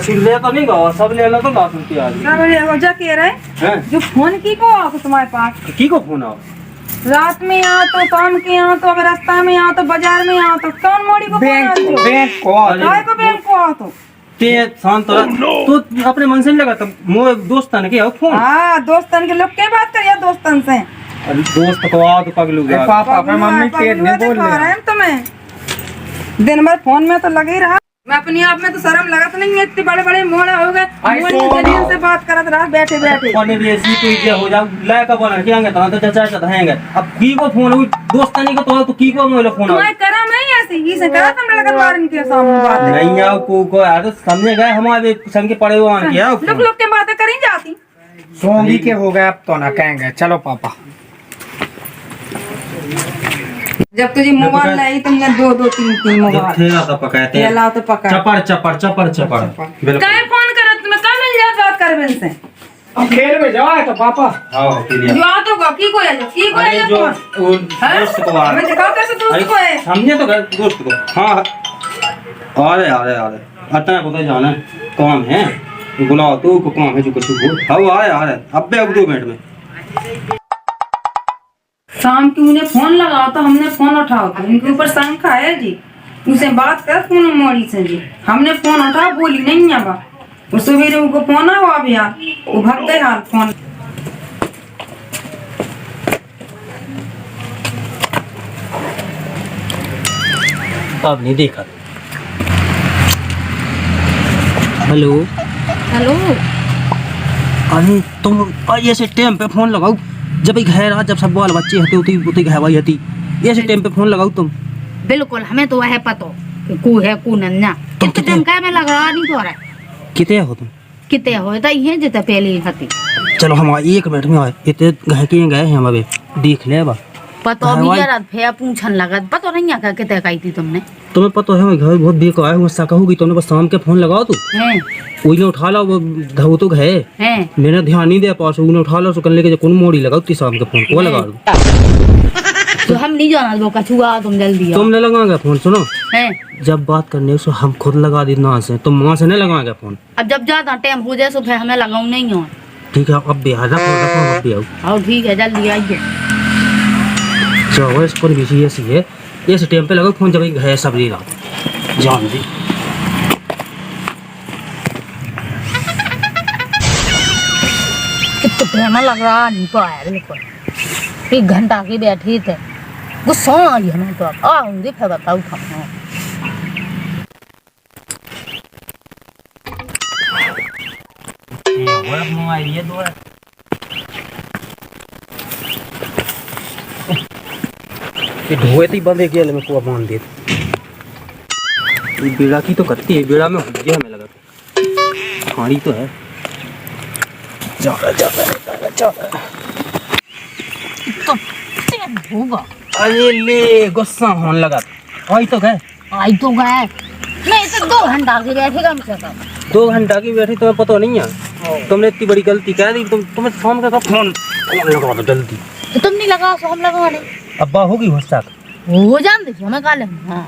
कछु ले तो नहीं गवा, सब ले लो तो 10 रुपया आज। क्या बड़े हो जा कह रहे हैं? जो फोन की को आओ तुम्हारे पास? की को फोन आओ? रात में आओ तो काम के आओ तो अगर रास्ता में आओ तो बाजार में आओ तो कौन मोड़ी को बैंक को काय को बैंक को आओ तो ते शांत रह। तो अपने मन से नहीं लगा, तब मोए दोस्तन के आओ फोन। हाँ दोस्तन के लोग के बात करिए दोस्तन से। अरे दोस्त को आ तो पगलू गया। पापा अपने मम्मी पेट नहीं बोल रहे हैं तुम्हें। दिन भर फोन में तो लगे ही रहा। मैं अपने आप में तो शर्म लगत नहीं है, इतने बड़े बड़े मोड़ा हो गए, मोड़ी से बात करत रहा बैठे बैठे। पानी भी ऐसी कोई क्या हो जाओ लाए का बोला क्या तो चाचा चाचा रहेंगे। अब की को फोन हुई दोस्तानी को तो की को मोबाइल फोन तुम्हारे करा मैं ऐसे ही से करा तुम लड़का बारन के सामने बात नहीं आओ को यार समझे गए हमारे संग के पड़े हुए क्या लोग लोग के बातें करी जाती। सोंगी के हो गए अब तो ना कहेंगे। चलो पापा जब तुझे मोबाइल लाई तुमने दो तीन मोबाइल ठेला तो पकाते हैं ठेला तो पका चपर चपर चपर चपर काय फोन करत तुम्हें कब मिल जात बात करबे से। अब खेल में जाओ तो पापा आओ जो आ तो की को है की को है जो दोस्त को आ मैं दिखाओ कैसे दोस्त को है समझे तो दोस्त को। हाँ आ रहे अतना को तो जाना काम है बुलाओ तो को काम है जो कुछ हो आओ आ रहे अब बे 2 मिनट में। शाम की उन्हें फोन लगाओ तो हमने फोन उठाओ तो उनके ऊपर शंका है जी, उनसे बात कर फोन मोड़ी से जी। हमने फोन उठाओ बोली नहीं है बा वो सवेरे उनको फोन आओ अब यार वो भाग गए हाल फोन। अब नहीं देखा। हेलो हेलो अरे तुम ऐसे टाइम पे फोन लगाओ जब घर आ जब सब बाल बच्चे हते उती घरवाई हती ऐसे टाइम पे फोन लगाओ तुम। बिल्कुल हमें तो वह पता कि कू है कू नन्ना कितने टाइम का में लग रहा नहीं तो रहा कितने हो तुम? कितने हो तो ये जते पहले ही हती। चलो हम 1 मिनट में आए इतने घर के गए हैं हम अबे देख ले बा पता अभी जरा भैया पूछन लगा पता नहीं है कितने कही थी तुमने। तुम्हें पता है घर बहुत बेकार है उससे कहूँगी तुमने बस शाम के फोन लगाओ तो हैं वही ने उठा लो वो धो तो है हैं मैंने ध्यान नहीं दिया पास उन्हें उठा लो सुकन लेके कौन मोड़ी लगाओ ती शाम के फोन को लगा दो। तो हम नहीं जाना वो कछुआ तुम जल्दी आओ। तुमने लगाएगा फोन सुनो हैं जब बात करने से हम खुद लगा दी ना से तुम वहाँ से नहीं लगाएगा फोन। अब जब ज्यादा टाइम हो जाए तो फिर हमें लगाऊं नहीं हो। ठीक है अब बिहार रखो अब भी आओ। आओ ठीक है जल्दी आइए। चलो इसको भी ऐसी है ऐसे टाइम पे लगाओ फोन जब है सबरी रात जान दी। कितना टाइम लग रहा नहीं तो आया बिल्कुल 1 घंटा की बैठी थे गुस्सा आ गया ना तो आऊंगी फिर बताऊँ खाना। ये दो है ये धोए थी बंद के में कुआ मान दे बेड़ा की तो करती है बेड़ा में हो गया हमें लगा खाड़ी तो है जा रहा तो टाइम होगा। अरे ले गुस्सा होने लगा आई तो गए नहीं तो 2 घंटा की बैठे कम से कम 2 घंटा की बैठी तुम्हें पता नहीं है तुमने इतनी बड़ी गलती कर दी तुम्हें शाम का फोन लगा दो जल्दी। तो तुम नहीं लगाओ तो हम लगा ले अब्बा होगी गुस्सा हो जान दे हमें काले। हाँ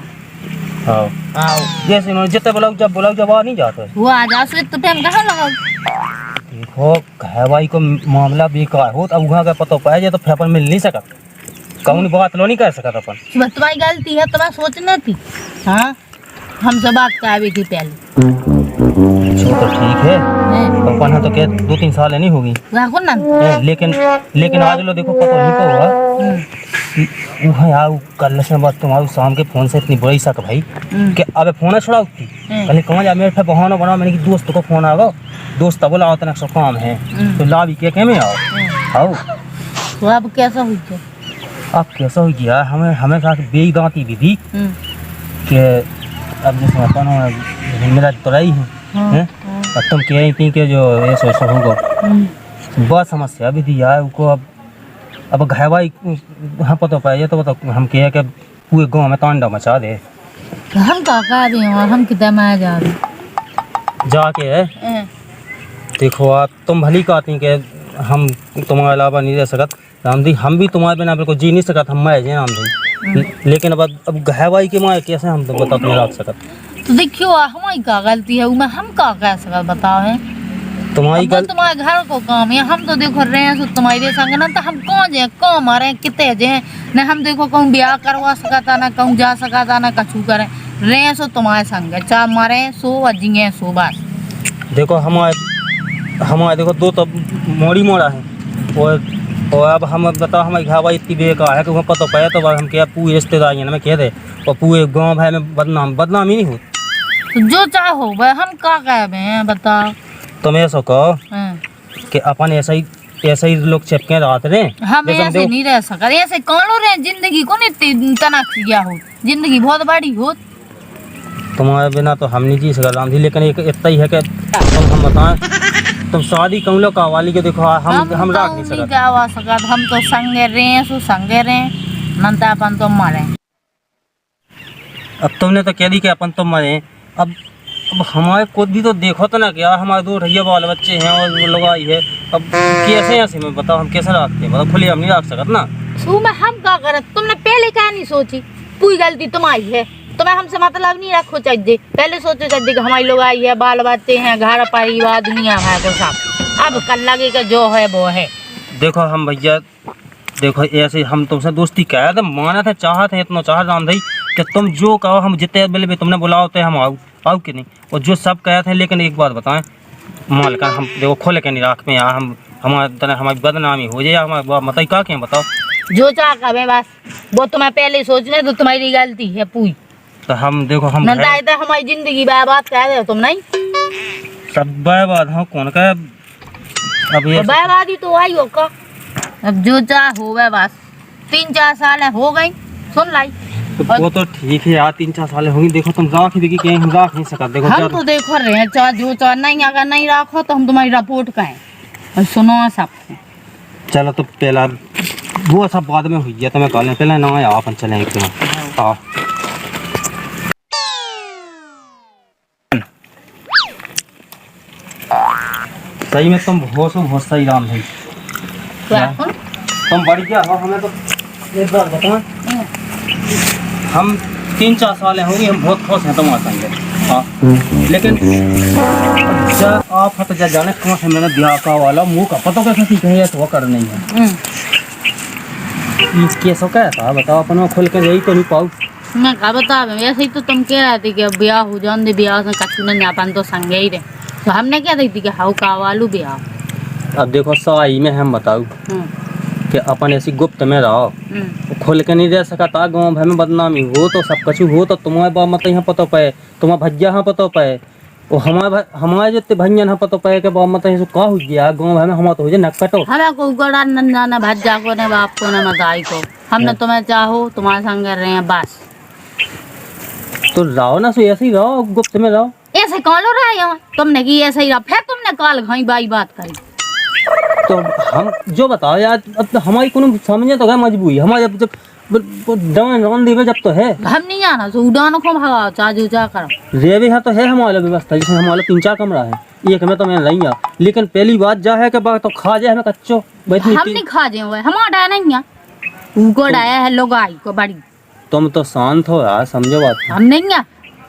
हाँ आओ जैसे उन्होंने जितना बुलाओ जब आ नहीं जाता वो आ जा सो तो टाइम कहाँ लगाओ। देखो भाई को मामला बेकार हो अब वहाँ का पता पाया जाए तो फिर अपन मिल नहीं सका कौन बात लो नहीं कर सका अपन तुम्हारी गलती है तुम्हें सोचना थी। हाँ हमसे बात करावी थी पहले तो ठीक है अपन तो क्या 2-3 साल नहीं होगी ना लेकिन आज लो देखो पता नहीं को हुआ यार कल से बात तुम्हारी शाम के फोन से इतनी बड़ी शक भाई कि अबे फोन छोड़ा उसकी पहले कहाँ जा मेरे पे बहाना बना मैंने कि दोस्त को फोन आ गया दोस्त बोला इतना सब काम है तो ला भी के में आओ तो अब कैसा हुई क्या अब कैसा हो गया हमें कहा बेदांती विधि कि अब जैसे अपन मेरा तोड़ाई है अब तुम कह रही थी कि जो ऐसा ऐसा होगा बहुत समस्या भी दी यार उनको अब घरवाई हाँ पता पाया तो बताओ हम कह कि पूरे गांव में तांडव मचा दे। हम क्या कर रहे हैं हम कितना मैं जा रहे जाके देखो आप तुम भली कहती कि हम तुम्हारे अलावा नहीं रह सकत हम भी तुम्हारे बिना बिल्कुल जी नहीं सकत हम मैं राम दी लेकिन अब घरवाई के माए कैसे हम तो बता तुम्हें रख सकत तो देखियो हमारी क्या गलती है उसमें, हम क्या कह सकते बताओ है। तुम्हारी अब तो तुम्हारे घर को काम है, हम तो देखो रहे हैं सो तुम्हारे संग ना, तो हम कौन जे कौन मारे कितने जे न, हम देखो कहूँ ब्याह करवा सकता ना कहूँ जा सकता ना कछु करे, रहे सो तुम्हारे संग चाह मारे सो अजिए सो बस। देखो हमारे देखो दो तो मोड़ी मोड़ा है, और अब हम बताओ हमारी घावा इतनी बेकार है कि वहाँ पता पाया तो हम क्या पूरी रिश्तेदारी ना मैं कह दे, और पूरे गाँव भाई में बदनाम ही नहीं हो। तो जो चाहो भाई हम क्या कहे हैं बताओ। तुम ऐसा कहो हाँ। कि अपन ऐसा ही लोग चिपके रहते रहे। हम जैसे ऐसे नहीं रह सकते, ऐसे कौन लो रहे, जिंदगी को नहीं तनाक किया हो, जिंदगी बहुत बड़ी हो। तुम्हारे बिना तो हम नहीं जी सकते राम जी, लेकिन एक इतना ही है कि हम बताएं तुम शादी कहूँ लो कावाली के देखो हम राख नहीं सकते। क्या हुआ सकत, हम तो संगे रहे सो संगे रहे नंता अपन तो मरे। अब तुमने तो कह दी कि अपन तो मरे, अब हमारे खुद भी तो देखो तो ना क्या, हमारे दो भैया बाल बच्चे हैं और वो लोग आई है, अब कैसे ऐसे में बताओ हम कैसे रखते हैं, बताओ खुले हम नहीं रख सकते ना। सू में हम क्या करत, तुमने पहले क्या नहीं सोची, पूरी गलती तुम्हारी है, तुम्हें हमसे मतलब नहीं रखो चाहिए, पहले सोचो चाहिए कि हमारी लोग आई है बाल बच्चे हैं घर परिवार दुनिया है को सब, अब कल लगे कि जो है वो है। देखो हम भैया देखो ऐसे हम तुमसे दोस्ती कह थे, माना था चाहत है इतना चाह राम भाई कि तुम जो कहो हम जितने बेले भी तुमने बुलाओ तो हम आओ कि नहीं, और जो सब कहे थे, लेकिन एक बात बताएं माल का हम देखो खोल के नहीं राख में यहाँ हम हमारी बदनामी हो जाए, हमारे मतलब क्या क्या बताओ। जो चाह कहे बस वो तुम्हें पहले सोचने तो तुम्हारी गलती है पूरी, तो हम देखो हम हमारी जिंदगी बर्बाद कह रहे हो तुम, नहीं सब बर्बाद हाँ कौन का अब ये बर्बादी तो आई हो का, अब जो चाह हो गए बस 3-4 साल हो गई सुन लाई। तो वो तो ठीक है यार 3-4 साल होंगी, देखो तुम राख भी कि हम राख नहीं सकते, देखो हम तो देखो रहे हैं चाह जो चाह नहीं, अगर नहीं रखो तो हम तुम्हारी रिपोर्ट कहें और सुनो सब। चलो तो पहला वो सब बाद में हुई है, तो मैं कह पहले ना आया अपन चले एक दिन। हाँ सही में तुम बहुत सही राम भाई, तुम बढ़िया हो, हमें तो एक बार बताओ हम 3-4 साल होंगे, हम बहुत खुश हैं तुम्हारे संग। हाँ लेकिन जब आप तो जाने कौन से मैंने ब्याह का वाला मुँह का पता कैसे सीखे है तो वो कर नहीं है कैसा क्या था बताओ अपन खोल के यही तो नहीं पाऊ। मैं क्या बता ऐसे ही तो तुम कह रहे थे कि ब्याह हो जान दे, ब्याह से कच्चू नहीं अपन तो संगे ही रहे, तो हमने क्या देखी कि हाउ का वालू ब्याह। अब देखो सही में हम बताऊ कि अपन ऐसी गुप्त में रहो, खोल के नहीं रह सकता, गाँव भर में बदनामी हो तो सब कछु हो तो तुम्हारे बाप मत यहाँ पता पाए, तुम्हारे भैया यहाँ पता पाए, और हमारे जितने भैया यहाँ पता पाए कि बाप मत का हो गया गाँव भर में हम तो हो जाए नक्कटो। हमें को गड़ा न भज्जा को न बाप को न मदाई को, हमने तुम्हें चाहो तुम्हारे संग रहे हैं बस। तो रहो ना, सो ऐसे ही रहो, गुप्त में रहो। ऐसे कौन लो रहा है यहाँ तुमने की ऐसे ही रहा, फिर तुमने काल घाई बाई बात करी। तो हम जो बताओ यार, अब तो हमारी कोनो समझे तो है मजबूरी हमारे, जब डान देवे जब तो है हम नहीं जाना सो उड़ान को भगाओ चाह जो चाह करो रेवे है तो है हमारा व्यवस्था, जैसे हमारा 3-4 कमरा है, एक में तो मैं नहीं आ, लेकिन पहली बात जा है कि बात तो खा जाए हमें कच्चो हम नहीं खा जाए हमारा नहीं है उनको डाया है लोग आई को बड़ी। तुम तो शांत हो यार, समझो बात हम नहीं है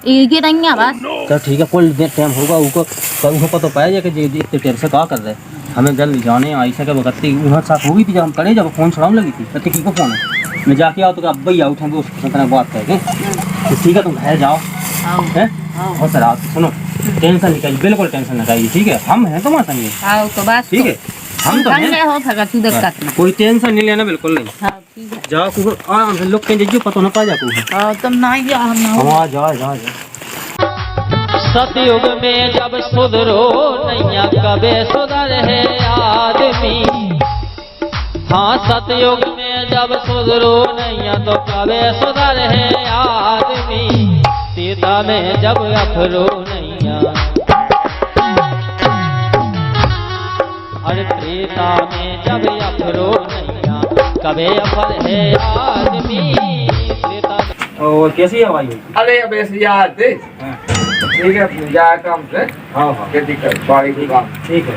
एक ही नहीं है बस। चल ठीक है, कोई टाइम होगा उनको पता पाया जाए कि इतने टाइम से क्या कर रहे हमें जल्दी जाने आई सके वक्त वहाँ साथ हो गई थी जब हम करे, जब फोन छुड़ाने लगी थी कहते की को फोन है, मैं जाके आओ तो अब भैया उठेंगे उसके साथ बात करेंगे, तो ठीक है तुम घर जाओ हैं। और सर आप सुनो टेंशन नहीं चाहिए, बिल्कुल टेंशन नहीं चाहिए, ठीक है हम हैं तुम्हारे संग आओ तो बस ठीक है, हम तो हैं हो सका तू दिक्कत नहीं, कोई टेंशन नहीं लेना बिल्कुल नहीं। हां ठीक है जाओ कुछ आराम से लोग कहीं जो पता ना पा जाओ। आओ तुम ना ही हम ना हाँ जाओ सतयुग में जब सुधरो नैया कबे सुधर है आदमी, हाँ सतयुग में जब सुधरो नैया तो कबे सुधर है आदमी, सीता में जब अफरो नैया, अरे त्रेता में जब अफरो नैया कबे अफर है आदमी, त्रेता में। और कैसी है भाई? अरे अब ऐसे याद दे ठीक है, अपने जा काम से। हाँ खेती कर बाड़ी की काम ठीक है।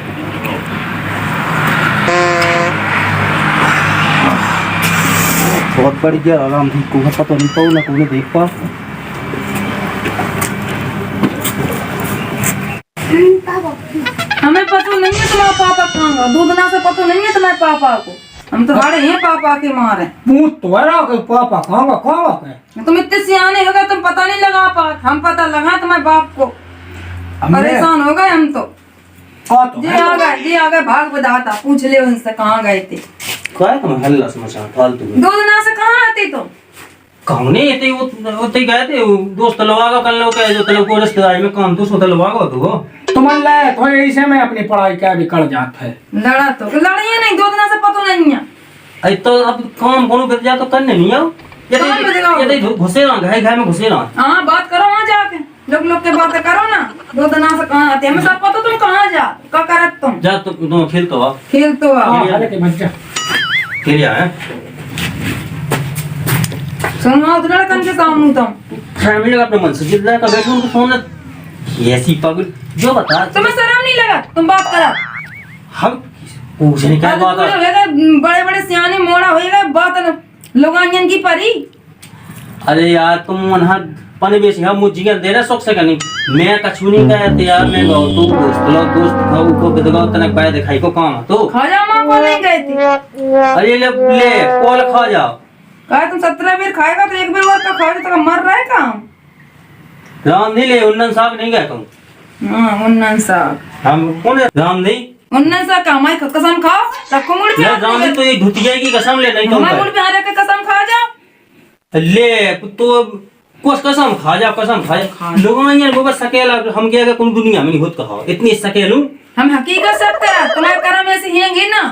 बहुत बढ़िया आराम थी, कोई पता नहीं पाओ ना कोई देख पा। हमें पता नहीं है तुम्हारा पापा कहाँ, दूध ना से पता नहीं है तुम्हारे पापा को। हम तो हारे हैं पापा के मारे। पूछ तो रहा कि पापा कहाँ गए। तुम इतने सियाने हो गए, तुम पता नहीं लगा पा, हम पता लगा तुम्हारे बाप को। परेशान हो गए हम तो। तो जी आ गए भाग बताता, पूछ ले उनसे कहाँ गए थे। काय तुम हल्ला समाचार फालतू में दूध ना से कहाँ आते तुम? कहने ये वो ते गए थे वो दोस्त लवागा कर लो के जो तलब को रिश्तेदारी में काम तो सो लवागा तो तुम ले तो ऐसे में अपनी पढ़ाई क्या भी कर जाता है। लड़ा तो लड़िए नहीं, दूध ना से पता नहीं है। आई तो अब काम कोनो कर जा तो करने नहीं आओ ये तो घुसे ना घर में घुसे ना। हाँ बात करो वहाँ जाके, लोग के बातें करो ना। दूध ना से कहाँ आते हमें सब पता, तुम कहाँ जा क्या करत तुम? जा तुम खेल तो आ खेल तो आओ। खेल आ सुनो उधर लड़कन के सामने तुम फैमिली का अपने मन से जितना का बैठो उनको फोन ऐसी पागल जो बता तुम्हें शर्म नहीं लगा? तुम बात करा हम पूछने क्या बात है। बड़े बड़े सियाने मोड़ा होएगा बात लोगानियन की परी। अरे यार तुम वहां पानी बेसी हम मुझे क्या दे रहा शौक से करनी मैं कछु नहीं कहते यार मैं गौ तू दोस्त खाओ को बिदगा तने पाए दिखाई को काम तो खा जा मां को नहीं गई थी। अरे ले कोल खा जाओ कहा तुम 17 बेर खाएगा तो एक बेर और का खाओगे तो मर रहा है काम। राम नहीं ले उन्नन साहब नहीं गए तुम। हां उन्नन साहब हम कौन है राम नहीं उन्नन साहब का माई कसम खाओ रखो मुड़ पे। राम नहीं तो ये धुतिया की कसम ले नहीं तुम हमारे मुड़ पे आ के कसम खा जाओ। ले तो कुछ कसम खा जा लोगों ने वो सकेला हम क्या कौन दुनिया में नहीं होत कहा इतनी सकेलू हम हकीकत सकते हैं तुम्हारे कर्म ऐसे हेंगे ना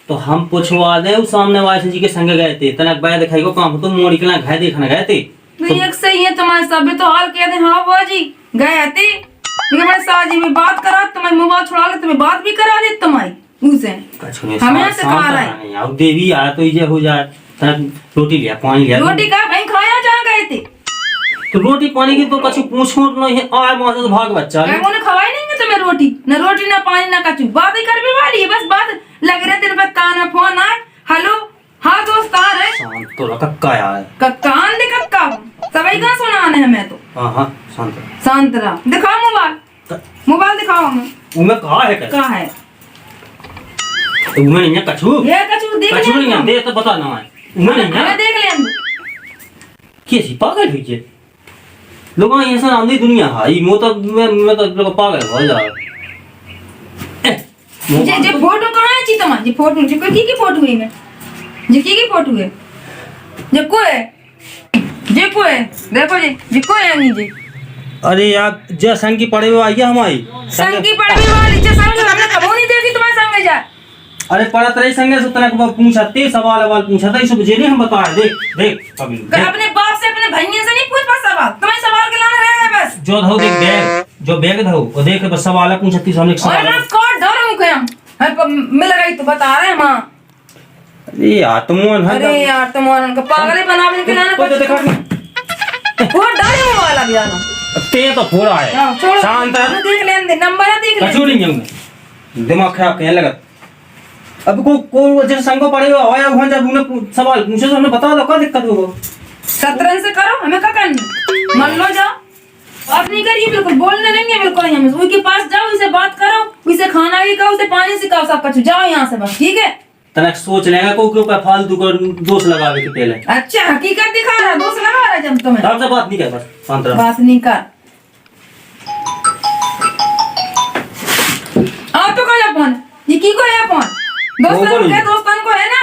तो हम पूछवा दे उस सामने वाले जी के संग गए थे तनक बाय दिखाई को काम तो मोड़ी के घर देखने गए थे तो एक सही है तुम्हारे सब तो हाल कह दे। हाँ बाजी गए थे बड़े साजी में बात करा, तुम्हारी मोबाइल छुड़ा ले, तुम्हें बात भी करा दे तुम्हारी उसे हमें सिखा रहा है। अब देवी आ तो ये हो जाए तनक रोटी लिया पानी लिया रोटी का भाई खाया जहाँ गए थे तो रोटी पानी की तो कछु पूछो नहीं है आए मौत तो भाग बच्चा उन्हें खवाई नहीं है तुम्हें रोटी ना पानी ना कछु बात ही करने वाली है। बस बात लग रहे तेरे पे कान में फोन आए हेलो हाँ दोस्त आ रहे शांत तो कक्का यार कान दे कक्का सभी का सुनाने है। मैं तो हां शांत रहा। दिखाओ मोबाइल दिखाओ हमें। उनमें कहा है कहाँ है उनमें नहीं है कछु ये कछु देख कछु नहीं है दे तो बता ना है उनमें नहीं है देख ले कैसी पागल हुई है लोगों ये सब आंधी दुनिया है ये मैं तो लोग पागल हो जा जे फोटो कहाँ है जी तुम्हारी फोटो जी की फोटो है में जी की फोटो है जे को है देखो जी को है नहीं जी। अरे यार जो संग की पड़े हुए आई हमारी संग की पड़े हुए वाली जो संग हमने कबो नहीं देखी तुम्हारे संग जा। अरे पड़त रही संगे से तनक पूछा ते सवाल पूछा था सब जे नहीं हम बताए देख अभी अपने बाप से अपने भैया से नहीं पूछ पास सवाल तुम्हें सवाल के लाना रहेगा बस जो धो देख बैग धो वो देख बस सवाल पूछा थी हमने और ना कोड धो रहा हूं के हम मिल गई तो बता रहे हैं मां। अरे यार तुम उनका पागल बनाने के लाना को देखा वो डाले वाला भी आना ते तो पूरा है शांत है देख लेन दे नंबर है देख ले कछु नहीं है दिमाग खराब कहने लगा अब को जैसे संग पड़े हुआ आया वहां जब उन्हें सवाल पूछे तो हमने बता दो क्या दिक्कत होगा 17 से करो हमें क्या करना मान लो जाओ बात नहीं करिए बिल्कुल बोलने नहीं है बिल्कुल हमें उसके पास जाओ उसे बात करो उसे खाना भी खाओ उसे पानी सिखाओ सब कुछ जाओ यहाँ से बस ठीक है। तनक सोच लेगा को के ऊपर फालतू का दोष लगावे के पहले अच्छा हकीकत दिखा रहा दोस्त लगा रहा जब तुम्हें तब से बात नहीं कर बस शांत रहो बात नहीं कर आओ तो कौन फोन ये की को है फोन दोस्तन को है ना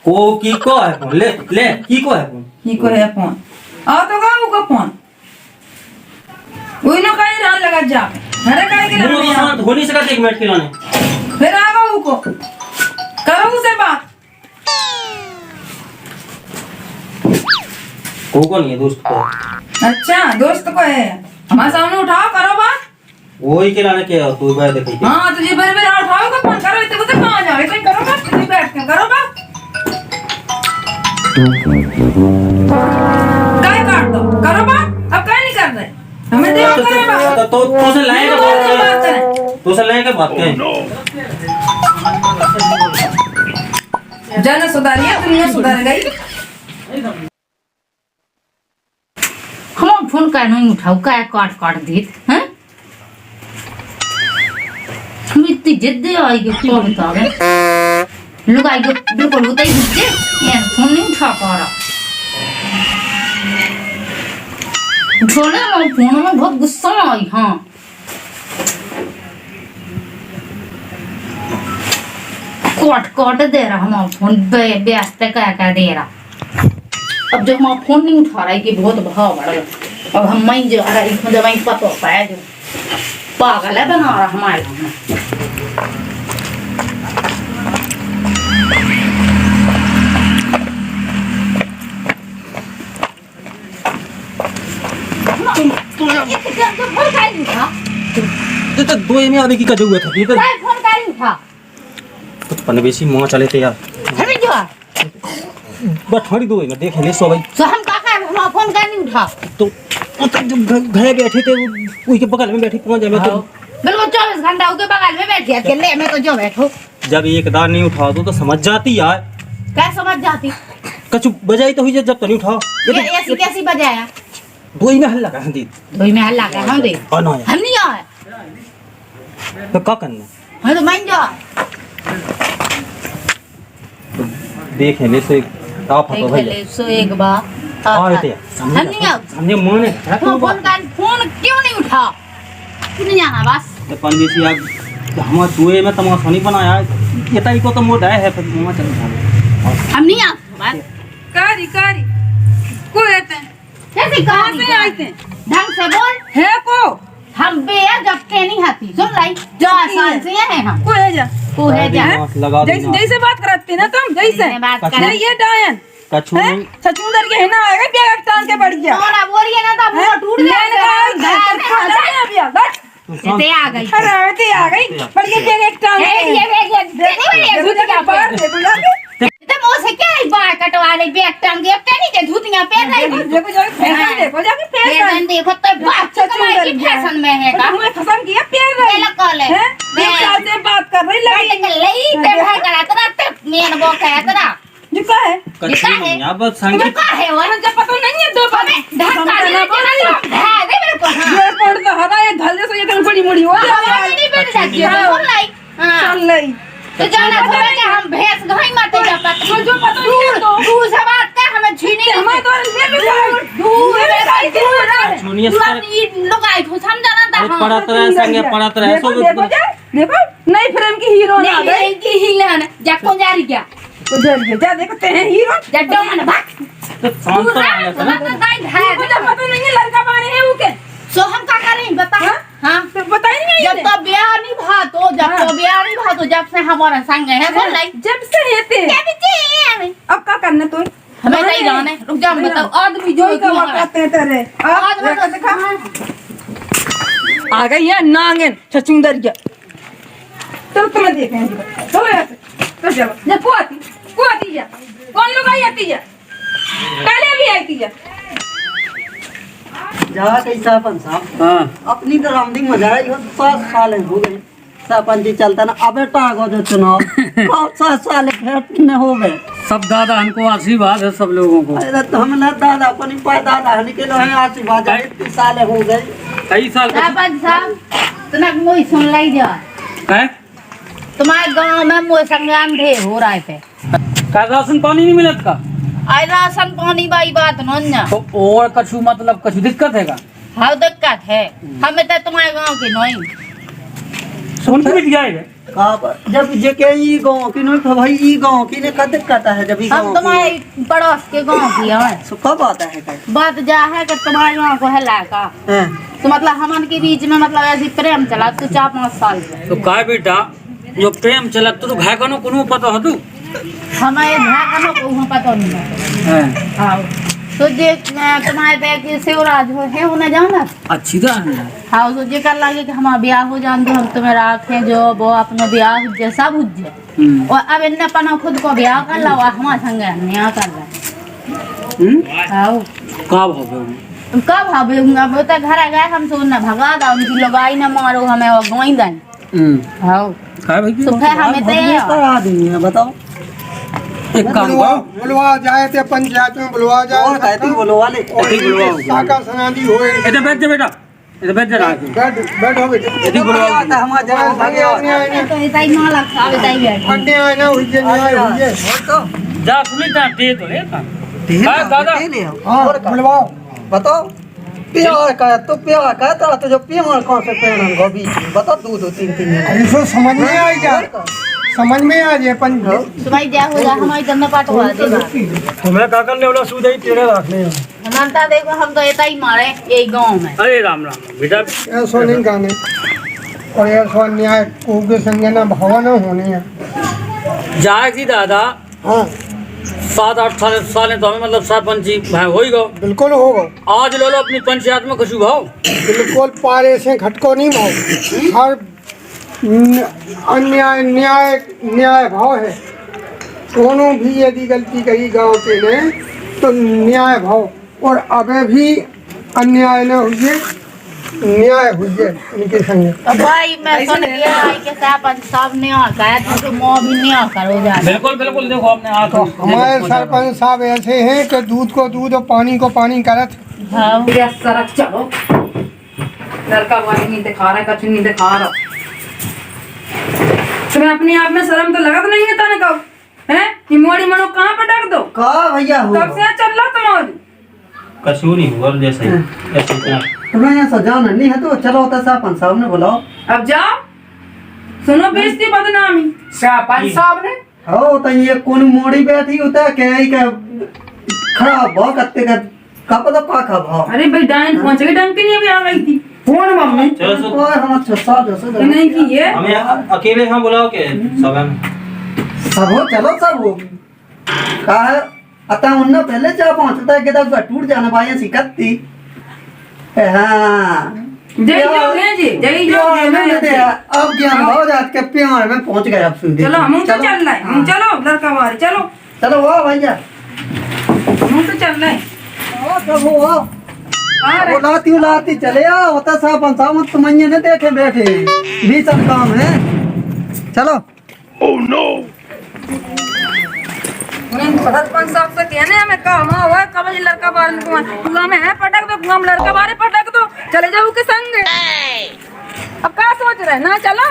को की को है फोन ले की को है फोन की को है फोन आओ तो का को फोन वही नो कहीं रान लगा जा अरे काहे के लगा शांत हो नहीं सकता 1 मिनट के लिए फिर आगा को करो उसे बात को नहीं है दोस्त को अच्छा दोस्त को है हमारे सामने उठाओ करो बात वही के लाने के तू बैठ देखी हां तुझे बार बार उठाओ का फोन करो इतने तो कहां जाओ इतने करो बात तुम बैठ के करो बात काय काट दो करो बात अब काय नहीं कर रहे हमें देखो करो बात तो से लाएगा बात करें तो से लाएगा बात करें जन सुधारिए दुनिया सुधार गई। हम फोन का नहीं उठाऊ का काट देत हैं इतनी जिद्दी आई कि क्या बता गए लोग आई बिल्कुल होता ही जिद्दी ये फोन नहीं उठा पा रहा उठोले मैं फोन में बहुत गुस्सा आई हाँ कोट दे रहा हमारा फोन व्यस्त क्या दे रहा अब जब हमारा फोन नहीं उठा रहा है कि बहुत भाव बढ़ गया अब हम मैं जा रहा है जब मैं पता पाया जो पागल है बना रहा हमारे तो दो में आने की कजू हुआ था ये तो फोन का नहीं उठा पनवेशी मुँह चले थे यार हमें जो बस थोड़ी दो में देख ले सो भाई तो हम का हमारा फोन का नहीं उठा तो जब घर बैठे थे उसके बगल में बैठी पहुंच जाए तो बिल्कुल 24 घंटा उसके बगल में बैठ गया अकेले में तो जो बैठो जब एक दार नहीं उठा तो समझ जाती यार क्या समझ जाती कछु बजाई तो हुई जब तो नहीं उठाओ ये ऐसी कैसी बजाया दो में हल्ला कर दी दो में हल्ला कर हम दे आना हम नहीं आए तो क्या करना हम तो मान जा देख ले से आप तो भाई ले सो एक बार आए थे हम नहीं आओ हमने मुंह ने फोन क्यों नहीं उठा नहीं जाना बस तो पनवेशी यार हम दुए में तमाशा नहीं बनाया ये ताई को तो मोटा है फिर मुंह चल हम नहीं आ बस कारी को रहते हैं कैसे कहाँ से आते हैं ढंग से बोल है को हम बेया जब के नहीं आती सुन लाई 4 साल से हैं हम को है जा को है जा लगा जैसे जैसे बात करते ना तुम जैसे बात कछु- कर ये डायन कछु है नहीं सचुंदर के है ना आएगा बैग टांग के बढ़ गया थोड़ा बोलिए ना तो मुंह टूट गया ते आ गई अरे आ गई बढ़ के बैग एक टांग ते मुंह से क्या बाल कटवाने बैग टांग के नहीं के धुतियां पहन रही देखो जाके फैशन देखो तो बात कमाई की फैशन में है का मुंह खत्म किया पैर रही ये लगा ले मैं से बात कर रही लगी लगे लई ते भाई करा तेरा मेन बो कह तेरा जो का है कछु नहीं अब संगीत का है वो जब पता नहीं है दो बात ढक्का दे मेरे को हां ये पड़ तो हरा ये ढल जैसे ये बड़ी मुड़ी हो नहीं बैठ जाती है बोल लाई हां चल लई तो जाना थोड़ा कि हम भैंस घाई माते जा पाते जो पता नहीं है तो तू से बात कर हमें छीनी हमारे तो ले भी दूर सुनिए सर लोग आई को समझाना था अरे पढ़त रहे संगे पढ़त रहे सो देखो नई फिल्म की हीरो ना गई नहीं की हिलन जा कौन जा रही क्या तो जा देखते हैं हीरो जा डोमन भाग तो शांत तो आ गया ना मुझे पता नहीं है लड़का बारे है वो के सो हम क्या करें बता हां तो पता ही नहीं जब तो ब्याह नहीं भा तो जब से हमारा संग है बोल लाई जब से हेते अब क्या करना तो हमें नहीं जाने रुक जा बताओ आदमी जो का वक्त है तेरे आज देखा आ गई है नांगन छचुंदर क्या चलो तुम्हें देखें चलो यहाँ से तो चलो जब को आती है कौन लोग आई आती है पहले भी आई थी जा कैसा अपन साहब हाँ अपनी तो रामदिंग में जा 7 साल हो गए सरपंच जी चलता ना अबे टागो जो चुनाव 7 साल भेंट न हो गए सब दादा हमको आशीर्वाद है सब लोगों को अरे तो हम ना दादा को नहीं पाए दादा हने के लिए आशीर्वाद 30 साल हो गए कई साल का सरपंच साहब तुमने मोई सुन लाई जा है तुम्हारे गांव में मोई संग्राम ढेर हो रहा है का राशन पानी नहीं मिलत का आई राशन पानी बाई बात न तो और कछु मतलब कछु दिक्कत है का हाँ दिक्कत है हमें तो तुम्हारे गांव की नहीं सुन के भी जाएगा का जब जेके ई गांव की नहीं तो भाई ई गांव की ने का दिक्कत है जब ई हम गांव तुम्हारे पड़ोस के गांव की है सुखा बात है का बात जा है कि तुम्हारे गांव को है लाका हैं तो मतलब हमन के बीच में मतलब ऐसी प्रेम चला तो 4-5 साल से तो का बेटा जो प्रेम चलत तो घाय कनो कोनो पता हो तू हमें भागनो को वहाँ पता नहीं है हैं हाँ तो जे तुम्हारे पे कि शिवराज हो है उन्हें जाना अच्छी तरह है हाँ तो जे कर लगे कि हमारा ब्याह हो जान तो हम तुम्हें राखें जो वो अपना ब्याह हो जाए सब हो जाए और अब इन्हें पना खुद को ब्याह कर ला और हमारे संग नया कर रहा हाँ का भाव तुम कब भावेगा वो तो घर गए हम तो उन्हें भगा दा उनकी लगाई न मारो हमें वो गोई दन हाँ का भाई तो फिर हमें तो आदमी है बताओ एक काम करो बुलवा जाए थे पंचायत में बुलवा और जाए कहती बोलो वाले और साका सनादी होए इधर बैठ जा बेटा ये बैठ जा रहा बैठो बेटे यदि बुलवाओ हमारा जवाब भागे और तो इतना ही माला खावे ताई बैठ अन्य आए ना हुई हुई तो जा सुनी जा दे तो ले का दादा हाँ बुलवाओ बताओ प्यार का तो प्यार का तेरा तो जो प्यार कौन से पेड़ गोभी बता दो दो तीन तीन इसको समझ में आ जा समझ में आ जाए पन सुनाई जा हो जा हमारी दन्ना पाटवा दे तुम्हें का करने वाला सूद ही तेरे रखने मानता देखो हम तो इतना ही मारे यही गांव में अरे राम राम बेटा ऐसा नहीं गाने और ऐसा न्याय को के संगे ना भावना होनी है जाएगी दादा हाँ 7-8 साल तो हमें मतलब सरपंच जी भाई हो ही गो बिल्कुल होगा आज ले लो अपनी पंचायत में कछु भाव बिल्कुल पारे से घटको नहीं भाव हर अन्याय न्याय न्याय भाव है दोनों भी यदि गलती करी गांव के ने तो न्याय भाव और अबे भी अन्याय न हुए न्याय हुए इनके संगे अब भाई मैं सुन गया आई के सरपंच साहब ने कहा तो मो भी नहीं करो जा बिल्कुल बिल्कुल देखो आपने आंख हमारे सरपंच साहब ऐसे हैं कि दूध को दूध और पानी को पानी करत हां पूरा सड़क चलो लड़का वाली नहीं दिखा रहा है कछु नहीं दिखा रहा तुम्हें अपने आप में शर्म तो लगत नहीं है तने कब हैं ये मोड़ी मनो कहाँ पर डाक दो का भैया हो कब से चल रहा तुम आज कछु नहीं हुआ जैसे ही ऐसे क्या तुम्हें यहाँ सजाना नहीं है तो चलो होता सरपंच साहब ने बुलाओ अब जाओ सुनो बेइज्जती बदनामी सरपंच साहब ने हो तो ये कौन मोड़ी बैठी होता है क्या ही का खराब भाव करते कर का पता का खा भाव अरे भाई डाइन पहुंच गई डंकी नहीं अभी आ गई थी कौन मम्मी चलो सो और हम 6-7 तो नहीं की ये हमें अकेले हम बुलाओ के सब हम सब हो चलो सब हो का है अतः उन्ना पहले जा पहुंचता है कि तब टूट जाना भाई सिकत्ती हाँ जय जोग है जी जय जोग है मैं अब ज्ञान भाव जात के प्यार में पहुंच गए अब सुन चलो हम तो चल रहे हैं हम चलो लड़का वाले चलो चलो वाह भैया हम तो चल रहे हैं ओ सब हो आ रहे बुलाती चले आओ होता साहब साहब तुम ने देखे बैठे भीषण काम है चलो सरपंच साहब से कहने हमें काम हुआ है कब ये लड़का बाहर कुआं में है पटक दो कुआं में लड़का बाहर पटक दो चले जाओ के संग अब क्या सोच रहे ना चलो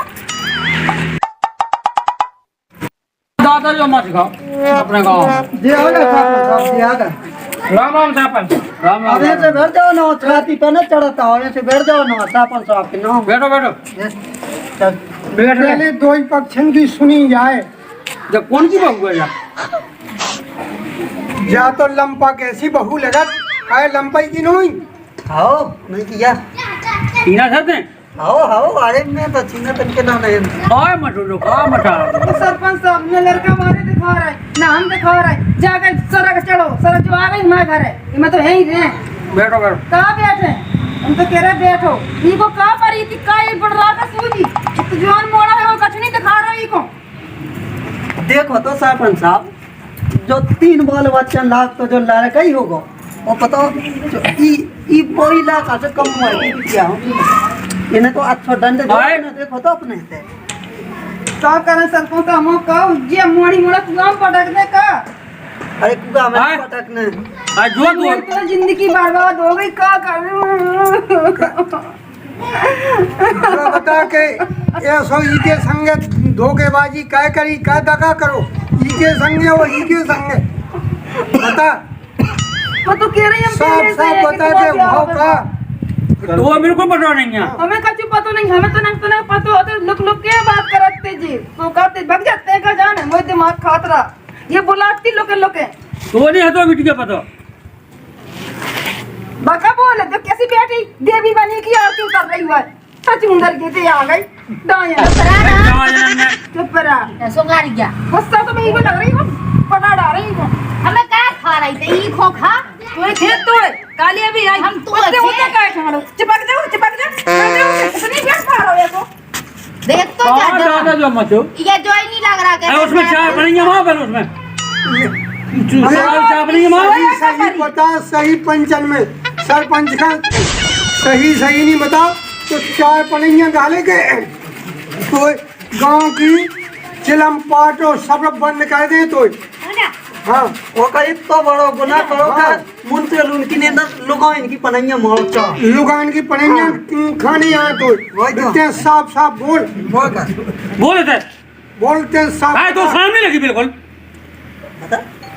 दादा जो मत खाओ अपने गाँव जे हो गया साहब जी आ गए राम राम सरपंच राम अब ऐसे बैठ जाओ ना छाती पे ना चढ़ता हो ऐसे बैठ जाओ ना सरपंच साहब के नाम बैठो बैठो चल पहले दो ही पक्षन की सुनी जाए जब कौन की बहू है या तो लंपा कैसी बहू लगत आए लंपाई की नहीं आओ नहीं किया सीना खाते आओ आओ अरे मैं तो चीना तक के ना नहीं आए मटो का मटा सरपंच साहब ने लड़का बाहर दिखा रहा है ना हम दिखा रहा है जाकर सड़क चढ़ो सड़क जो आ गई हमारे घर है मैं तो है ही रहे बैठो बैठो कहाँ बैठे हम तो कह रहे बैठो इनको कहाँ पर थी का ये बढ़ रहा था सूजी तो जवान मोड़ा है वो कछ नहीं दिखा रहा इनको देखो तो सरपंच साहब जो 3 बाल बच्चन लाख तो जो लड़का ही होगा वो पता जो ई वही लाख से कम हुआ है क्या इन्हें तो अच्छा दंड दो देखो तो अपने से क्या करें सरपंच साहब हम का ये मोड़ी मोड़ा कुआं पटक दे का अरे कुआ में पटकने आज जो तू मेरी तो जिंदगी बर्बाद हो गई क्या कर बता के ऐसो ई के संगे धोखेबाजी काय करी काय दगा करो ई के संगे और ई के संगे बता वो तो कह रही हम साफ साफ बता के भाव का तो मेरे को पता नहीं है हमें कछु पता नहीं हमें तो नहीं पता होते लुक के बात करते जी तो कहते भग जाते का जाने मोर दिमाग खातरा ये बुलाती लोके तो नहीं है तो बिटिया पता बका बोले तो कैसी बेटी देवी बनी की आरती उतर रही हुआ सच उंदर के ते आ गई दाया चुप रहा सोंगारी गया गुस्सा तो मैं ही लग रही हूं पटा डाल रही हूं हमें क्या खा रही थी ई खोखा तू खेत तो है काली अभी आई हम तो उससे होता क्या छाड़ो चिपक जाओ इतनी बैठ पा रहा है तो देख तो क्या दादा जो मचो ये जो ही नहीं लग रहा अरे उसमें चाय बनेंगे वहां पर उसमें चाय बनेंगे वहां सही बता सही पंचन में सरपंच का सही नहीं बता तो चाय पड़ेंगे गाले के तो गांव की चिलम पाट और सब बंद कर दे तो हाँ वो का इतना बड़ा गुनाह करो का मुंते उनकी ने लुगाओ इनकी पनैया मोचा लुगान की पड़ेंगे खानी यहाँ तो इतने साफ साफ बोले थे बोलते हैं साफ आए तो सामने लगी बिल्कुल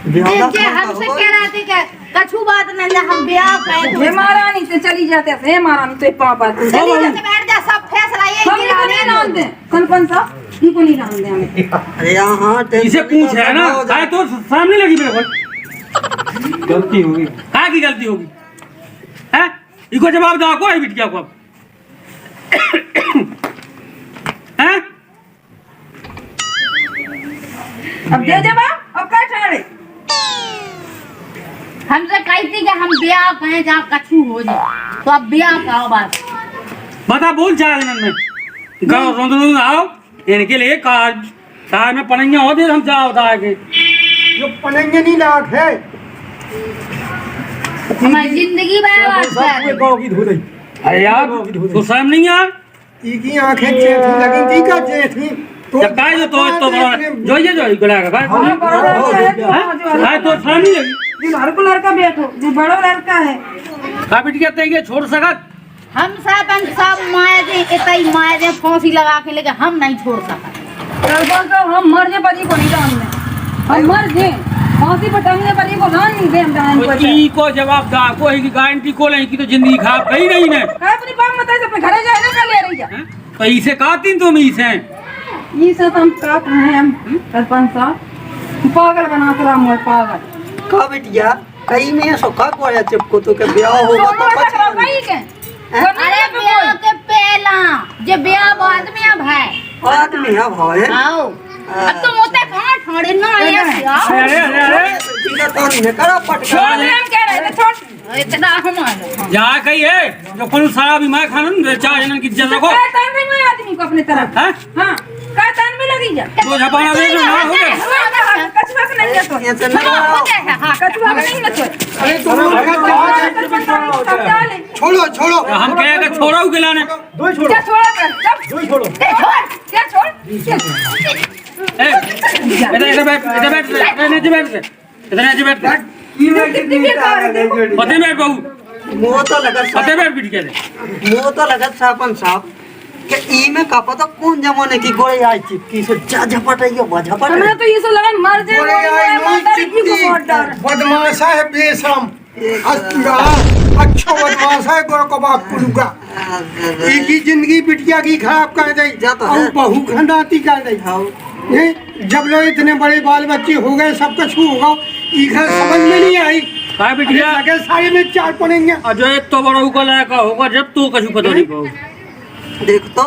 जे हमसे कह रहे थे कि कछु बात न ले हम ब्याह कहे हे महारानी से चली जाते थे हे महारानी तो पापा चली जाते बैठ जा सब फैसला ये हम इनको नहीं रान दे कौन साहब इनको नहीं रान दे हमें अरे यहाँ इसे पूछ है ना आए तो सामने लगी बिल्कुल गलती होगी कहाँ की गलती होगी है इको जवाब दो को बिटिया को हैं अब दे जवाब अब क्या ठाड़े हमसे कही थी कि हम ब्याह कहें जहाँ कछु हो जाए तो अब ब्याह कहो बस बता बोल 4 मिनट में गाँव रोंद आओ इनके लिए कार में पनैया हो दे हम जाओ बता के जो पड़ेंगे नहीं लाख है हमारी जिंदगी बर्बाद कर अरे यार तो शर्म नहीं यार इनकी आंखें चेत लगी थी का चेत थी जब काय जो तो जो ये जो गला का काय तो शर्म नहीं लगी जो हर को लड़का बैठो जो बड़ा लड़का है का बिटिया ते छोड़ सकत हम सब माया दे इतई माया दे फांसी लगा के लेके हम नहीं छोड़ सकते सरपंच साहब हम मर जे पति को नहीं जानने हम मर जे फांसी पर टंगने पर को जान नहीं दे हम जान को ई को जवाब दा को है की गारंटी को ले की तो जिंदगी खराब गई नहीं ने काय अपनी बाप मत अपने घरे जाए ना ले रही जा तो इसे कातिन तुम इसे ये सब हम का कहे हम सरपंच साहब पागल बना कर हम पागल का बिटिया कहीं में सोखा को आया चिपको तो के ब्याह होगा तो पछवा कहीं के अरे ब्याह के पहला जे ब्याह बाद में अब है आदमी है भाई आओ अब तुम होते कहां ठोड़े ना आया अरे सीधा तो नहीं करा पटका हम कह रहे थे छोड़ इतना हमारा जा कही है जो कोई सारा भी मैं खाना 4 जनन की इज्जत रखो काय तान में आदमी को अपने तरफ हैं हां काय तान में लगी जा तो झपाना दे ना हो गए कछुआ के नहीं तो ऐसे नहीं हां कछुआ के नहीं तो अरे तुम छोड़ो छोड़ो हम कहे कि छोड़ो के लाने क्या छोड़ा कर छोड़ क्या छोड़ ए इधर बैठ इधर बैठ पते बैठ बहू मुंह तो लगा पते बैठ बिट के मुंह तो लगा सापन साहब कि ई में का पता कौन जमाने की गोली आई चिपकी से जा झपटाइयो झपट हमने तो ये सो लगा मर जाए बदमाशा है बेशरम अच्छा बदमाशा है गोर को बाप पुलुगा एक ही जिंदगी बिटिया की खराब कर दई और बहू खंडाती कर दई ये जब लोग इतने बड़े बाल बच्चे हो गए सब कुछ होगा इधर समझ में नहीं आई का बिटिया लगे सारे में 4 पड़ेंगे अजय तो बड़ा होगा लायक होगा जब तू कछु पता नहीं पाओ देख तो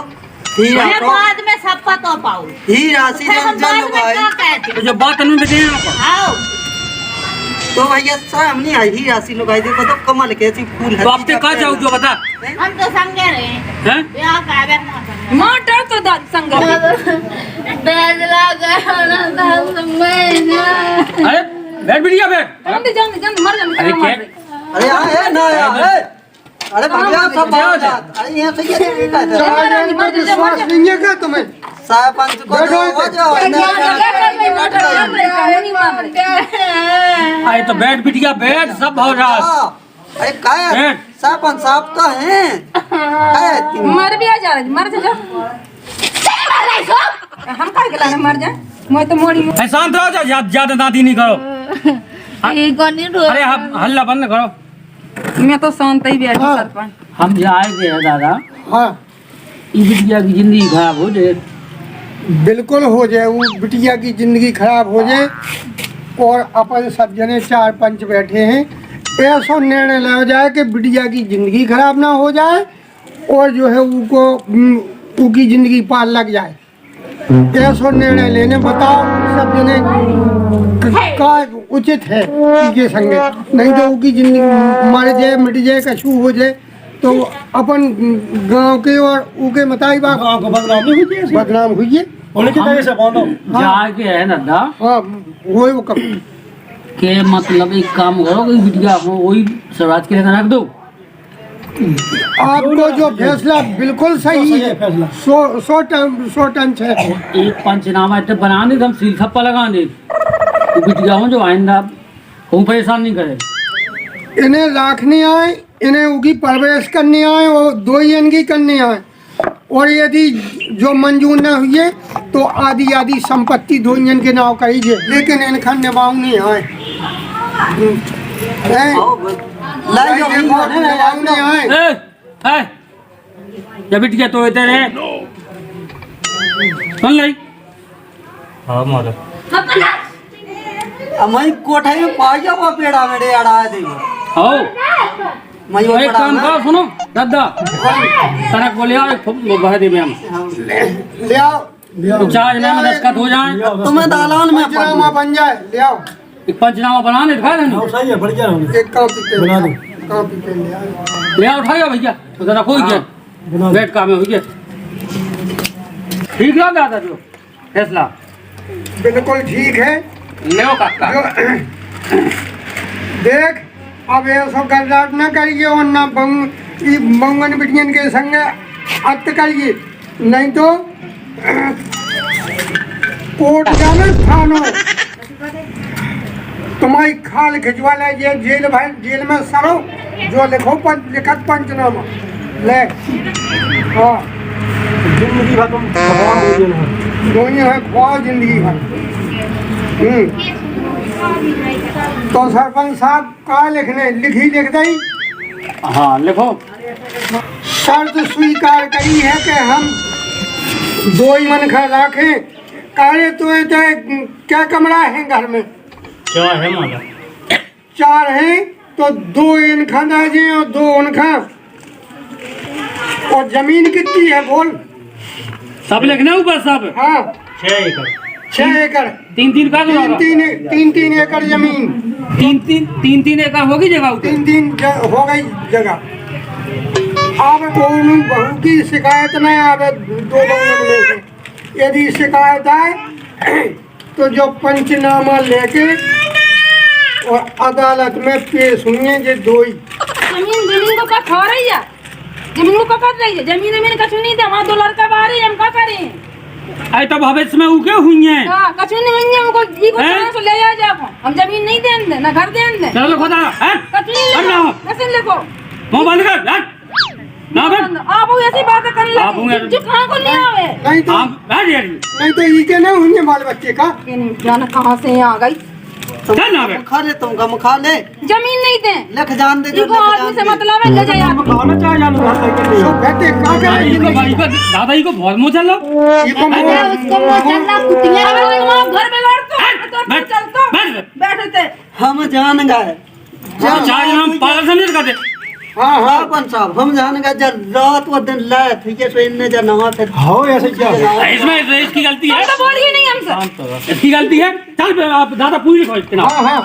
हीरा मैं तो बाद में सब पता पाऊं ही राशि हम बाद रंजन में भाई क्या कहते तो जो बात में बेटे आओ तो भैया साहब नहीं आई ही राशि लोग आई देखो तो कमल कैसी फूल है तो अब ते का जाओ जो बता हम तो संगे रहे हैं ब्याह का बे माटर तो दाद संग फैसला करना था मैं अरे बैठ बिटिया बैठ जल्दी मर जा अरे क्या अरे यहाँ है ना यार अरे भैया सब बात अरे यहाँ से ये कहते विश्वास नहीं है क्या तुम्हें साहब पंच को हो जाओ अरे तो बैठ बिटिया बैठ सब हो रहा अरे क्या है साहब पंच साहब तो हैं मर भी आ जा रही मर जा हम का गला मर जा मैं तो मोड़ी है शांत रहो जाओ ज्यादा दादी नहीं करो ये कौन नहीं अरे हम हल्ला बंद करो मैं तो शांत ही बैठी सरपंच हम जाए गए हैं दादा हाँ ई बिटिया की जिंदगी खराब हो जाए बिल्कुल हो जाए वो बिटिया की जिंदगी खराब हो जाए और अपन सब जने 4 पंच बैठे हैं ऐसा निर्णय लिया जाए कि बिटिया की जिंदगी खराब ना हो जाए और जो है उनको उनकी जिंदगी पार लग जाए ऐसा निर्णय लेने बताओ सब जने का उचित है इनके संगे नहीं तो उनकी जिंदगी मर जाए मिट जाए कछू हो जाए तो अपन गांव के और उनके मताई बाप बदनाम हुई है जाके है दादा हाँ वही वो कब के मतलब एक काम करो कोई बिटिया हो वही स्वराज के लिए रख दो आपको जो फैसला बिल्कुल सही है 100 टन है एक पंचनामा इतने बना दे हम सील थप्पा लगा दे तो बिटिया हूँ जो आइंदा को परेशान नहीं करे। इन्हें रखने आए, इन्हें उनकी परवरिश करने आए और 2 ही इनकी करने आए। और यदि जो मंजूर न हुई है तो आधी आधी संपत्ति 2 जन के नाव करीजिए, लेकिन इनका निभाव नहीं आए। निभाव नहीं आए। जब बिटिया तो इधर है सुन लाई। हाँ मालूम मैं कोठे में पा जाओ पेड़ा मेरे अड़ा दे हो मैं तो एक काम कर सुनो दादा तनक बोले यार एक बह दे में हम ले आओ, तो 4 जने में दस्तखत हो जाए तुम्हें दालान में पंचनामा बन जाए। ले आओ, एक पंचनामा बनाने दिखा देना एक कॉपी पे बना दो, कॉपी पे ले आओ। ले आओ उठाइए भैया तो जरा कोई क्या बैठ काम में हो गया ठीक लगा दादा जो फैसला बिल्कुल ठीक है। ले काका जो देख अब ये सब गलत न करिए और न बंगन बिटियन के संग अत करिए, नहीं तो कोर्ट जाना थानो तुम्हारी खाल खिंचवा ले जेल भाई जेल में सरो जो लिखो लिखत पंचनामा ले। हाँ जिंदगी भर तुम दोनों है ख्वाह जिंदगी भर। तो सरपंच साहब का लिखने लिख दई। हाँ लिखो शर्त स्वीकार करी है कि हम 2 ही मन खा रखे कार्य तो क्या कमरा है घर में? 4 है मालूम 4 है तो 2 इनखा दाजे और 2 उनखा। और जमीन कितनी है बोल? सब लिखना ऊपर सब। हाँ 6 एकड़ 6 एकड़ 3 का तो होगा 3 एकड़ जमीन 3 एकड़ होगी जगह 3 हो गई जगह। अब कौन बहू की शिकायत न आवे 2 लोगों में से। यदि शिकायत आए तो जो पंचनामा लेके और अदालत में पेश हुए ये 2 ही। जमीन को क्या खा रही है? जमीन को क्या कर रही है? जमीन कछु नहीं दे, हमारा 2 लड़का बाहर है, हम क्या करें? आई तो भविष्य में उके हुई हैं। हाँ कछु नहीं हुई है, हमको ई को कहां से ले जाओ? हम जमीन नहीं देंगे ना घर देंगे। चलो खुदा हैं कछु नहीं लिखो, कैसे लिखो? मुंह बंद कर ना बंद आप ऐसी बातें कर ले जो कहां को नहीं आवे। नहीं तो आप बैठ यार नहीं तो ई के ना हुई बाल बच्चे का। जाना कहां से आ गई। चल ना बैठ खा ले तुम गम खा ले जमीन नहीं दे लिख जान दे जो इनको आदमी से मतलब है ले जा यार। सो बेटे का दादाई को बहुत मुंह चल लो उसको चलना कुतिया घर में लड़ तो चल तो बैठते हम जान गए 4 जन पागल समझ कर दे। हाँ हाँ सरपंच साहब हम जान गए जब रात वो दिन लाए थे ये सो इनने जब नवा फिर हो ऐसे क्या इसमें इसकी गलती है तो बोलिए नहीं हमसे। इसकी गलती है। चल आप दादा पूरी लिखो इसके नाम। हाँ हाँ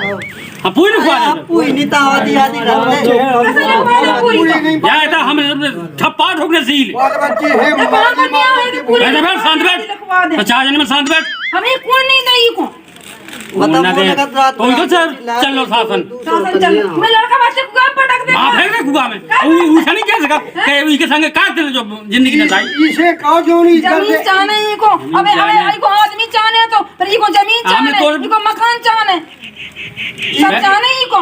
हाँ पूरी लिखवा दे पूरी नीता आदि आदि घर में कैसे लिखवाना पूरी पूरी नहीं या ऐसा हम ठप्पा ठोकने सील बाल बच्चे हैं कहां को नहीं आवे पूरी बैठ बैठ शांत बैठ लिखवा दे। तो 4 जन में शांत बैठ हमें कौन नहीं दई को बता ना दे कोई तो चल लो शासन शासन चल मैं लड़का बच्चे को काम पटक दे। आप फेंक दे कुआ में वो नहीं कह सका के उसके संगे काट दे जो जिंदगी ने दाई इसे कहो जो नहीं जमीन चाहने इको अबे अबे इको आदमी चाहने तो पर इको जमीन चाहने इको मकान चाहने सब चाहने इको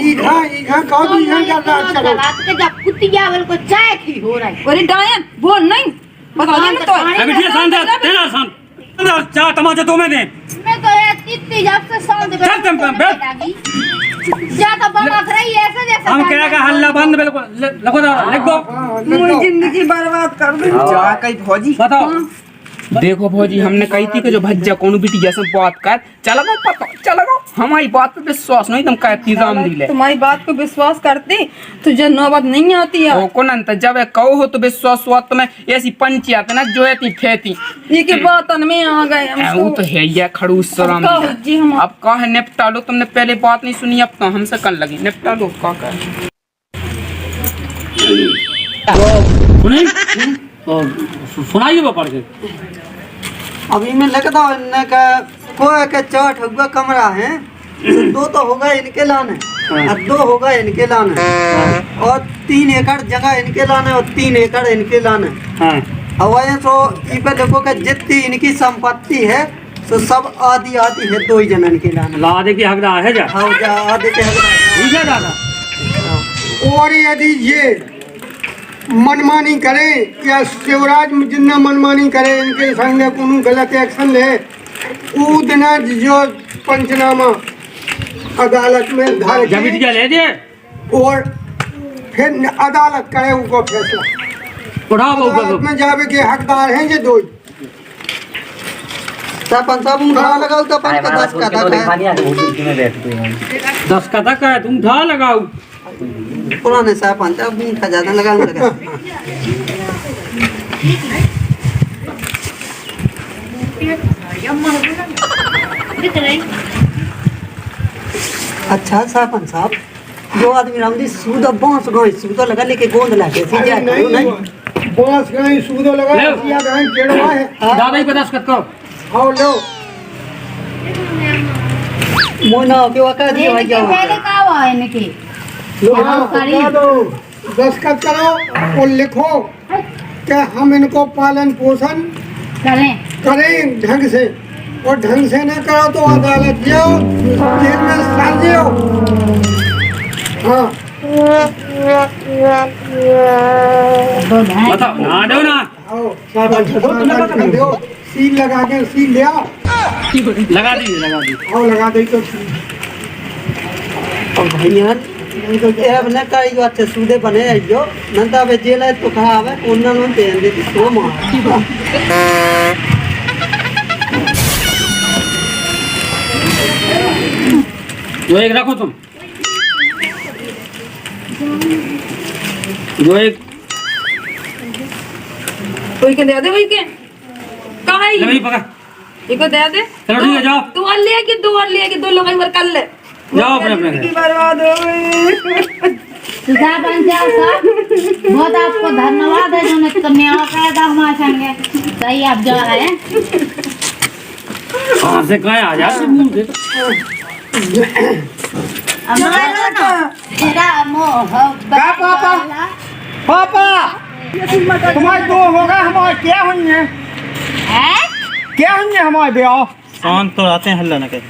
ईघा कहो तो ईघा कर रहा चलो रात के जब कुतिया वाले को चाय की हो रहा है। अरे डायन बोल नहीं बता दे तो अभी ठीक शांत तेरा शांत चार तमाचा तो मैं दे मैं तो ये तीती जब से शांत चल तुम बैठ या तो बमक रही है ऐसे जैसे हम कह का हल्ला बंद बिल्कुल लिखो लिख दो मेरी जिंदगी बर्बाद कर दी। जा कई फौजी बताओ देखो फौजी हमने कही थी कि जो भज्जा कौन बिटिया से बात कर चला गो पता चला गो हमारी बात पे विश्वास नहीं तुम का इंतजाम दिले तुम्हारी बात को विश्वास करती तुझे नौबत नहीं आती है। ओ कोन अंत जब कहो हो तो विश्वास हुआ तो मैं ऐसी पंचायत ना जो ऐसी फेती ये के बात में आ गए हम वो तो है या खड़ूस शर्म जी हम अब का है निपटा लो तुमने पहले बात नहीं सुनी अब तो हमसे कन लगी निपटा लो का सुनी सुनाइए वो पढ़ के अभी मैं लिखता हूँ इनने का कोई के 4 हुआ कमरा है 2 तो होगा इनके लाने और 2 होगा इनके लाने और 3 एकड़ जगह इनके लाने और 3 एकड़ इनके लाने। हाँ अब वही तो ये पे देखो कि जितनी इनकी संपत्ति है तो सब आदि आदि है 2 ही जनन के लाने लादे की हकदार है जा हाँ जा आदि के हकदार ठीक है दादा और यदि ये मनमानी करें या शिवराज जिन्ना मनमानी करे इनके संग कोनो गलत एक्शन ले ऊ दिना जो पंचनामा अदालत में धर जब के बिटिया ले दे और फिर अदालत करे उनको फैसला उठा वो अदालत में जावे के हकदार हैं ये 2 ही। सरपंच साहब उठा लगाओ तो अपन का 10 का था 10 का तक है तुम उठा लगाओ पुराने सरपंच अब उठा ज्यादा लगाने लगा अच्छा सरपंच साहब जो आदमी रामदी सूद बांस गई सूद लगा लेके गोंद लाके सीधा अरे करो नहीं बांस गई सूदो लगा ले। या गई केड़वा है दादा ही पे 10 करो आओ लो मोना के वका दिया भाई जाओ पहले का हुआ है इनके लो हाँ, करी। लो दस्तखत करो और लिखो कि हम इनको पालन पोषण करें करें ढंग से और ढंग से न करो तो अदालत जाओ जेल में साल जियो। हाँ बताओ ना दो ना आओ साहब दो सील लगा के सील ले आओ लगा दी आओ लगा दे तो और भैया अब न करी जो अच्छे सूदे बने जो नंता बे जेल है तो कहा है उन्ना नं दे दे तो मार जो एक रखो तुम जो एक कोई के दे दे वही के कहा है ले भाई पकड़ इको दे दे चलो ठीक है जाओ तू और लिया कि 2 और लिया कि 2 लोग एक बार कर ले जाओ अपने अपने की बर्बाद हो गई सुधा पंचायत साहब बहुत आपको धन्यवाद है जो ने कन्या कहा था हमारे संगे सही आप जा रहे हैं कहाँ से कहाँ आ जा मुंह से हमारा ना तेरा मोहब्बत पापा? वाला पापा तुम्हारे 2 होगा हमारे क्या हुई है है क्या हुई है हमारे ब्याह शांत तो आते हैं हल्ला न करे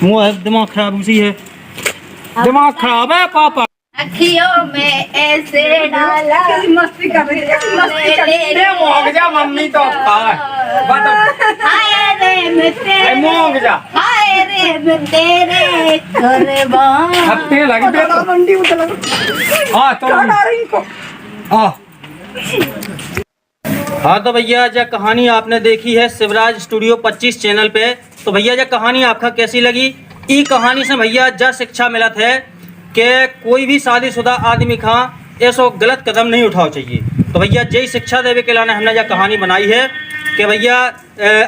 मुँह है दिमाग खराब उसी है दिमाग खराब है पापा अखियों में ऐसे डाला कैसी मस्ती कर रही है कैसी मस्ती कर रही है मोग जा मम्मी तो हाय रे मैं तेरे मोग जा हाय रे मैं तेरे कुर्बान हफ्ते लगे मंडी उतर हाँ तो इनको हाँ हाँ तो भैया जब कहानी आपने देखी है शिवराज स्टूडियो 25 चैनल पे तो भैया जब कहानी आपका कैसी लगी ई कहानी से भैया जब शिक्षा मिलत है कि कोई भी शादीशुदा आदमी का ऐसा गलत कदम नहीं उठाना चाहिए। तो भैया जय शिक्षा देवे के लाने हमने यह कहानी बनाई है कि भैया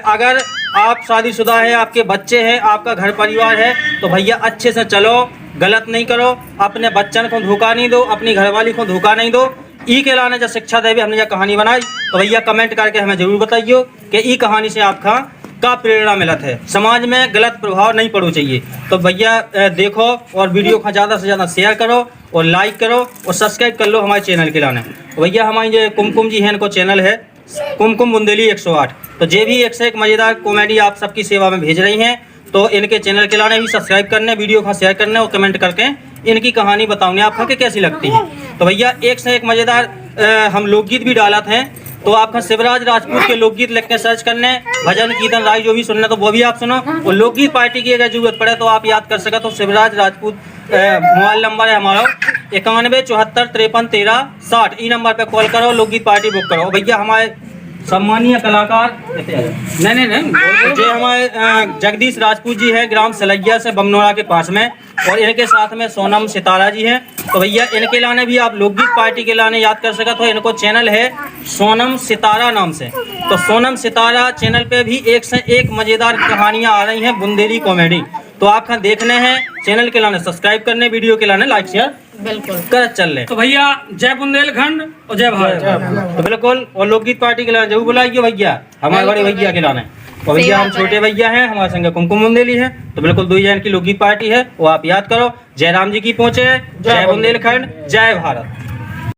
अगर आप शादीशुदा है आपके बच्चे हैं आपका घर परिवार है तो भैया अच्छे से चलो गलत नहीं करो अपने बच्चन को धोखा नहीं दो अपनी घरवाली को धोखा नहीं दो। ई के लाने जब शिक्षा देवे हमने यह कहानी बनाई तो भैया कमेंट करके हमें ज़रूर बताइए कि ई कहानी से आपका का प्रेरणा मिलत है समाज में गलत प्रभाव नहीं पड़ो चाहिए। तो भैया देखो और वीडियो को ज़्यादा से ज़्यादा शेयर करो और लाइक करो और सब्सक्राइब कर लो हमारे चैनल के लाने। भैया हमारी जो कुमकुम जी हैं इनको चैनल है कुमकुम बुंदेली 108 तो जे भी एक से एक मज़ेदार कॉमेडी आप सबकी सेवा में भेज रही हैं तो इनके चैनल के लाने भी सब्सक्राइब करने वीडियो को शेयर करने और कमेंट करके इनकी कहानी बताऊँगे आपका कि कैसी लगती है। तो भैया एक से एक मज़ेदार हम लोकगीत भी डालते हैं तो आपका शिवराज राजपूत के लोकगीत लिख के सर्च करने भजन कीर्तन राय जो भी सुनना तो वो भी आप सुनो और लोकगीत पार्टी की अगर जरूरत पड़े तो आप याद कर सके तो शिवराज राजपूत मोबाइल नंबर है हमारा 91 74 53 13 60 ई नंबर पे कॉल करो लोकगीत पार्टी बुक करो। भैया हमारे सम्मानीय कलाकार नहीं जो हमारे जगदीश राजपूत जी हैं ग्राम सलैया से बमनोरा के पास में और इनके साथ में सोनम सितारा जी हैं। तो भैया इनके लाने भी आप लोकगीत पार्टी के लाने याद कर सका तो इनको चैनल है सोनम सितारा नाम से। तो सोनम सितारा चैनल पे भी एक से एक मज़ेदार कहानियाँ आ रही हैं बुंदेली कॉमेडी तो आप देखने हैं चैनल के लाने सब्सक्राइब करने वीडियो के लाने लाइक शेयर बिल्कुल कर चल रहे तो भैया जय बुंदेलखंड और जय भारत। तो बिल्कुल और लोकगीत पार्टी के लाने जरूर बुलाइए भैया हमारे बड़े भैया के लाने और भैया हम छोटे भैया हैं हमारे संग कुमकुम बुंदेली है तो बिल्कुल 2 जैन की लोकगीत पार्टी है वो आप याद करो। जय राम जी की पहुंचे जय बुंदेलखंड जय भारत।